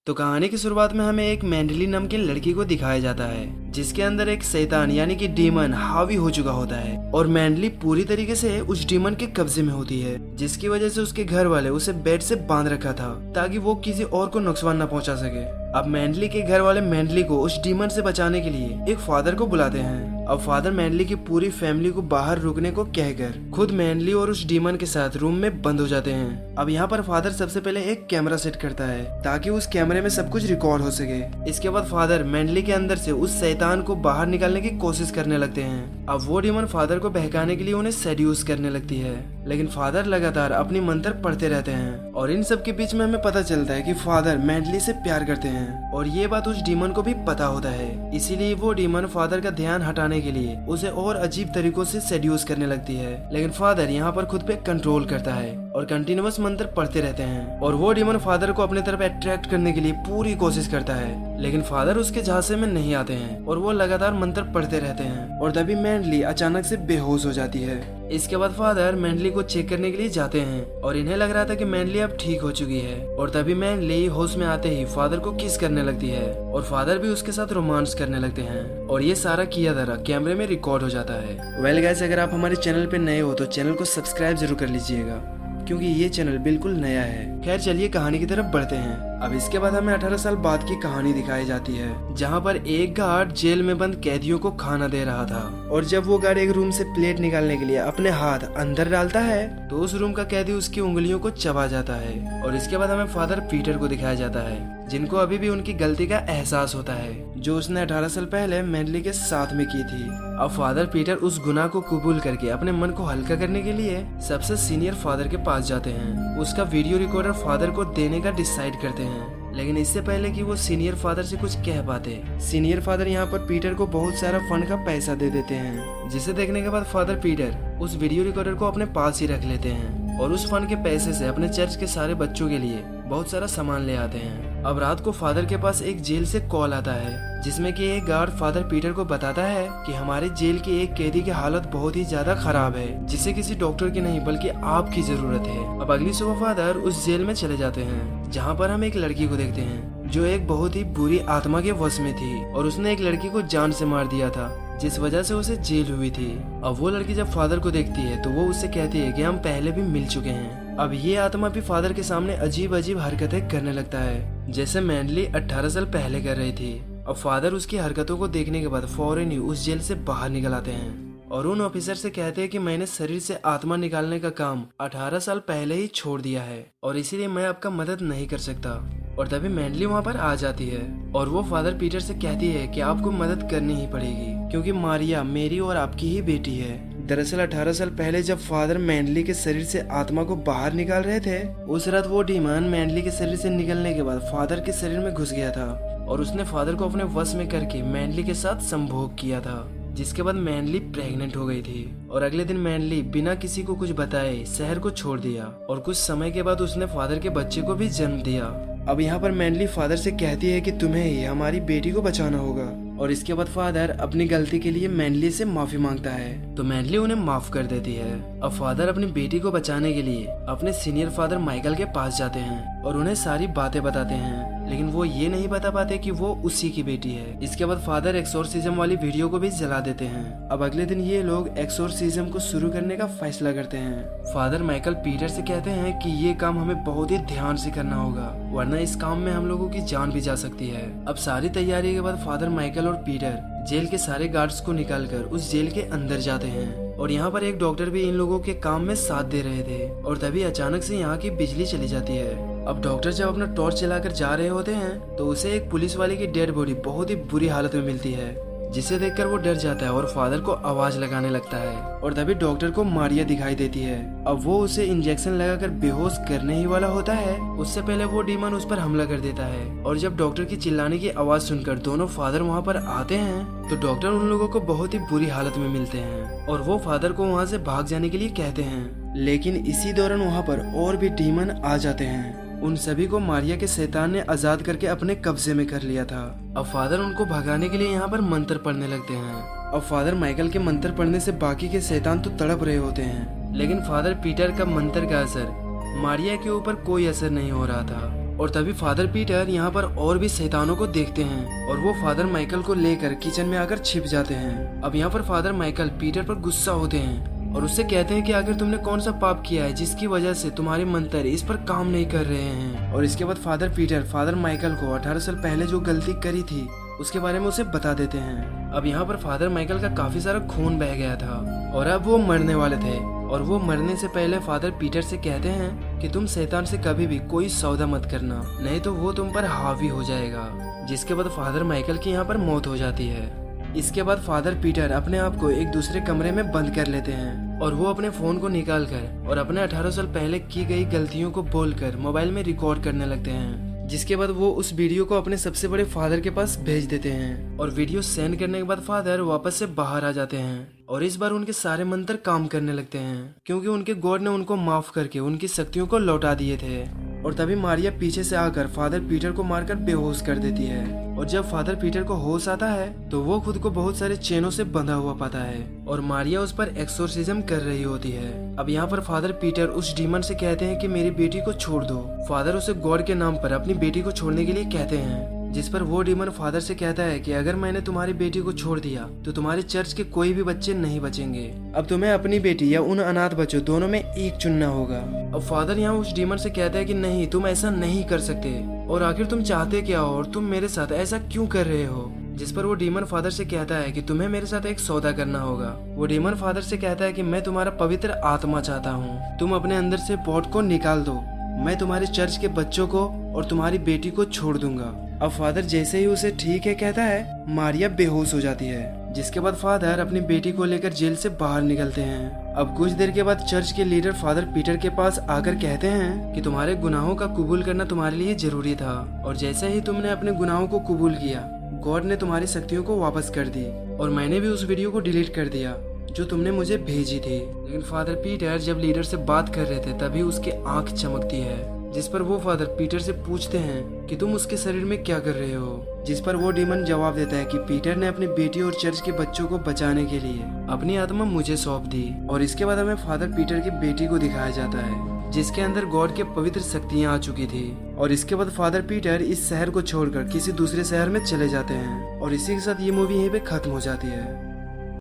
तो कहानी की शुरुआत में हमें एक मैंडली नाम की लड़की को दिखाया जाता है जिसके अंदर एक शैतान यानी कि डीमन हावी हो चुका होता है और मैंडली पूरी तरीके से उस डीमन के कब्जे में होती है, जिसकी वजह से उसके घर वाले उसे बेड से बांध रखा था ताकि वो किसी और को नुकसान न पहुंचा सके। अब मैंडली के घर वाले मैंडली को उस डीमन से बचाने के लिए एक फादर को बुलाते हैं। अब फादर मैंडली की पूरी फैमिली को बाहर रुकने को कहकर खुद मैंडली और उस डीमन के साथ रूम में बंद हो जाते हैं। अब यहाँ पर फादर सबसे पहले एक कैमरा सेट करता है ताकि उस कैमरे में सब कुछ रिकॉर्ड हो सके। इसके बाद फादर मैंडली के अंदर से उस शैतान को बाहर निकालने की कोशिश करने लगते हैं। अब वो डीमन फादर को बहकाने के लिए उन्हें सेड्यूस करने लगती है, लेकिन फादर लगातार अपनी मंत्र पढ़ते रहते हैं और इन सब के बीच में हमें पता चलता है कि फादर मैंडली से प्यार करते हैं और ये बात उस डीमन को भी पता होता है। इसीलिए वो डीमन फादर का ध्यान हटाने के लिए उसे और अजीब तरीकों से सेड्यूस करने लगती है, लेकिन फादर यहाँ पर खुद पे कंट्रोल करता है और कंटिन्यूअस मंत्र पढ़ते रहते हैं और वो डीमन फादर को अपनी तरफ अट्रैक्ट करने के लिए पूरी कोशिश करता है, लेकिन फादर उसके झांसे में नहीं आते हैं और वो लगातार मंत्र पढ़ते रहते हैं और तभी मैंडली अचानक से बेहोश हो जाती है। इसके बाद फादर मैंडली को चेक करने के लिए जाते हैं और इन्हें लग रहा था कि मैंडली अब ठीक हो चुकी है और तभी मैंडली होश में आते ही फादर को किस करने लगती है और फादर भी उसके साथ रोमांस करने लगते हैं और ये सारा किया धरा कैमरे में रिकॉर्ड हो जाता है। वेल गाइस, अगर आप हमारे चैनल पे नए हो तो चैनल को सब्सक्राइब जरूर कर लीजिएगा क्योंकि ये चैनल बिल्कुल नया है। खैर चलिए कहानी की तरफ बढ़ते हैं। अब इसके बाद हमें 18 साल बाद की कहानी दिखाई जाती है जहाँ पर एक गार्ड जेल में बंद कैदियों को खाना दे रहा था और जब वो गार्ड एक रूम से प्लेट निकालने के लिए अपने हाथ अंदर डालता है तो उस रूम का कैदी उसकी उंगलियों को चबा जाता है। और इसके बाद हमें फादर पीटर को दिखाया जाता है जिनको अभी भी उनकी गलती का एहसास होता है जो उसने 18 साल पहले मैंडली के साथ में की थी। अब फादर पीटर उस गुनाह को कबूल करके अपने मन को हल्का करने के लिए सबसे सीनियर फादर के पास जाते हैं। उसका वीडियो रिकॉर्डर फादर को देने का डिसाइड करते हैं, लेकिन इससे पहले कि वो सीनियर फादर से कुछ कह पाते सीनियर फादर यहाँ पर पीटर को बहुत सारा फंड का पैसा दे देते हैं, जिसे देखने के बाद फादर पीटर उस वीडियो रिकॉर्डर को अपने पास ही रख लेते हैं और उस फंड के पैसे से अपने चर्च के सारे बच्चों के लिए बहुत सारा सामान ले आते हैं। अब रात को फादर के पास एक जेल से कॉल आता है जिसमें कि एक गार्ड फादर पीटर को बताता है कि हमारे जेल के एक कैदी की हालत बहुत ही ज्यादा खराब है जिसे किसी डॉक्टर की नहीं बल्कि आपकी जरूरत है। अब अगली सुबह फादर उस जेल में चले जाते हैं जहाँ पर हम एक लड़की को देखते हैं जो एक बहुत ही बुरी आत्मा के वश में थी और उसने एक लड़की को जान से मार दिया था जिस वजह से उसे जेल हुई थी। अब वो लड़की जब फादर को देखती है तो वो उससे कहती है कि हम पहले भी मिल चुके हैं। अब ये आत्मा भी फादर के सामने अजीब अजीब हरकतें करने लगता है जैसे मैंडली 18 साल पहले कर रही थी। अब फादर उसकी हरकतों को देखने के बाद फौरन ही उस जेल से बाहर निकल आते हैं और उन ऑफिसर से कहते हैं कि मैंने शरीर से आत्मा निकालने का काम 18 साल पहले ही छोड़ दिया है और इसीलिए मैं आपका मदद नहीं कर सकता। और तभी मैंडली वहाँ पर आ जाती है और वो फादर पीटर से कहती है कि आपको मदद करनी ही पड़ेगी क्योंकि मारिया मेरी और आपकी ही बेटी है। दरअसल 18 साल पहले जब फादर मैंडली के शरीर से आत्मा को बाहर निकाल रहे थे उस रात वो डीमन मैंडली के शरीर से निकलने के बाद फादर के शरीर में घुस गया था और उसने फादर को अपने वश में करके मैंडली के साथ संभोग किया था, जिसके बाद मैंडली प्रेग्नेंट हो गई थी। और अगले दिन मैंडली बिना किसी को कुछ बताए शहर को छोड़ दिया और कुछ समय के बाद उसने फादर के बच्चे को भी जन्म दिया। अब यहाँ पर मैंडली फादर से कहती है कि तुम्हें ही हमारी बेटी को बचाना होगा और इसके बाद फादर अपनी गलती के लिए मैंडली से माफी मांगता है तो मैंडली उन्हें माफ कर देती है। अब फादर अपनी बेटी को बचाने के लिए अपने सीनियर फादर माइकल के पास जाते हैं और उन्हें सारी बातें बताते हैं, लेकिन वो ये नहीं बता पाते कि वो उसी की बेटी है। इसके बाद फादर एक्सोर्सिज्म वाली वीडियो को भी जला देते हैं। अब अगले दिन ये लोग एक्सोर्सिज्म को शुरू करने का फैसला करते हैं। फादर माइकल पीटर से कहते हैं कि ये काम हमें बहुत ही ध्यान से करना होगा वरना इस काम में हम लोगों की जान भी जा सकती है। अब सारी तैयारी के बाद फादर माइकल और पीटर जेल के सारे गार्ड्स को निकालकर उस जेल के अंदर जाते हैं और यहाँ पर एक डॉक्टर भी इन लोगों के काम में साथ दे रहे थे और तभी अचानक से यहाँ की बिजली चली जाती है। अब डॉक्टर जब अपना टॉर्च चलाकर जा रहे होते हैं तो उसे एक पुलिस वाले की डेड बॉडी बहुत ही बुरी हालत में मिलती है जिसे देखकर वो डर जाता है और फादर को आवाज लगाने लगता है और तभी डॉक्टर को मारिया दिखाई देती है। अब वो उसे इंजेक्शन लगाकर बेहोश करने ही वाला होता है उससे पहले वो डीमन उस पर हमला कर देता है और जब डॉक्टर की चिल्लाने की आवाज सुनकर दोनों फादर वहाँ पर आते हैं तो डॉक्टर उन लोगों को बहुत ही बुरी हालत में मिलते हैं और वो फादर को वहाँ से भाग जाने के लिए कहते हैं, लेकिन इसी दौरान वहाँ पर और भी डीमन आ जाते हैं। उन सभी को मारिया के शैतान ने आजाद करके अपने कब्जे में कर लिया था। अब फादर उनको भगाने के लिए यहाँ पर मंत्र पढ़ने लगते हैं। अब फादर माइकल के मंत्र पढ़ने से बाकी के शैतान तो तड़प रहे होते हैं, लेकिन फादर पीटर का मंत्र का असर मारिया के ऊपर कोई असर नहीं हो रहा था और तभी फादर पीटर यहाँ पर और भी शैतानों को देखते हैं और वो फादर माइकल को लेकर किचन में आकर छिप जाते हैं। अब यहाँ पर फादर माइकल पीटर पर गुस्सा होते हैं और उससे कहते हैं कि आखिर तुमने कौन सा पाप किया है जिसकी वजह से तुम्हारे मंत्र इस पर काम नहीं कर रहे हैं। और इसके बाद फादर पीटर फादर माइकल को 18 साल पहले जो गलती करी थी उसके बारे में उसे बता देते हैं। अब यहाँ पर फादर माइकल का काफी सारा खून बह गया था और अब वो मरने वाले थे और वो मरने से पहले फादर पीटर से कहते हैं कि तुम शैतान से कभी भी कोई सौदा मत करना, नहीं तो वो तुम पर हावी हो जाएगा। जिसके बाद फादर माइकल की यहाँ पर मौत हो जाती है। इसके बाद फादर पीटर अपने आप को एक दूसरे कमरे में बंद कर लेते हैं और वो अपने फोन को निकाल कर और अपने 18 साल पहले की गई गलतियों को बोलकर मोबाइल में रिकॉर्ड करने लगते हैं। जिसके बाद वो उस वीडियो को अपने सबसे बड़े फादर के पास भेज देते हैं और वीडियो सेंड करने के बाद फादर वापस से बाहर आ जाते हैं और इस बार उनके सारे मंत्र काम करने लगते हैं क्योंकि उनके गॉड ने उनको माफ करके उनकी शक्तियों को लौटा दिए थे। और तभी मारिया पीछे से आकर फादर पीटर को मारकर बेहोश कर देती है और जब फादर पीटर को होश आता है तो वो खुद को बहुत सारे चेनों से बंधा हुआ पाता है और मारिया उस पर एक्सोर्सिज्म कर रही होती है। अब यहाँ पर फादर पीटर उस डीमन से कहते हैं कि मेरी बेटी को छोड़ दो। फादर उसे गॉड के नाम पर अपनी बेटी को छोड़ने के लिए कहते हैं, जिस पर वो डीमन फादर से कहता है कि अगर मैंने तुम्हारी बेटी को छोड़ दिया तो तुम्हारे चर्च के कोई भी बच्चे नहीं बचेंगे। अब तुम्हें अपनी बेटी या उन अनाथ बच्चों दोनों में एक चुनना होगा। अब फादर यहाँ उस डीमन से कहता है कि नहीं, तुम ऐसा नहीं कर सकते और आखिर तुम चाहते क्या हो और तुम मेरे साथ ऐसा क्यों कर रहे हो। जिस पर वो डीमन फादर से कहता है कि तुम्हें मेरे साथ एक सौदा करना होगा। वो डीमन फादर से कहता है कि मैं तुम्हारा पवित्र आत्मा चाहता हूँ, तुम अपने अंदर से पॉट को निकाल दो, मैं तुम्हारे चर्च के बच्चों को और तुम्हारी बेटी को छोड़ दूंगा। अब फादर जैसे ही उसे ठीक है कहता है, मारिया बेहोश हो जाती है। जिसके बाद फादर अपनी बेटी को लेकर जेल से बाहर निकलते हैं। अब कुछ देर के बाद चर्च के लीडर फादर पीटर के पास आकर कहते हैं कि तुम्हारे गुनाहों का कबूल करना तुम्हारे लिए जरूरी था और जैसे ही तुमने अपने गुनाहों को कबूल किया, गॉड ने तुम्हारी शक्तियों को वापस कर दी और मैंने भी उस वीडियो को डिलीट कर दिया जो तुमने मुझे भेजी थी। लेकिन फादर पीटर जब लीडर से बात कर रहे थे तभी उसके आंख चमकती है। जिस पर वो फादर पीटर से पूछते हैं कि तुम उसके शरीर में क्या कर रहे हो। जिस पर वो डीमन जवाब देता है कि पीटर ने अपनी बेटी और चर्च के बच्चों को बचाने के लिए अपनी आत्मा मुझे सौंप दी। और इसके बाद हमें फादर पीटर की बेटी को दिखाया जाता है जिसके अंदर गॉड के पवित्र शक्तियाँ आ चुकी थी। और इसके बाद फादर पीटर इस शहर को छोड़कर किसी दूसरे शहर में चले जाते हैं और इसी के साथ ये मूवी यहीं पे खत्म हो जाती है।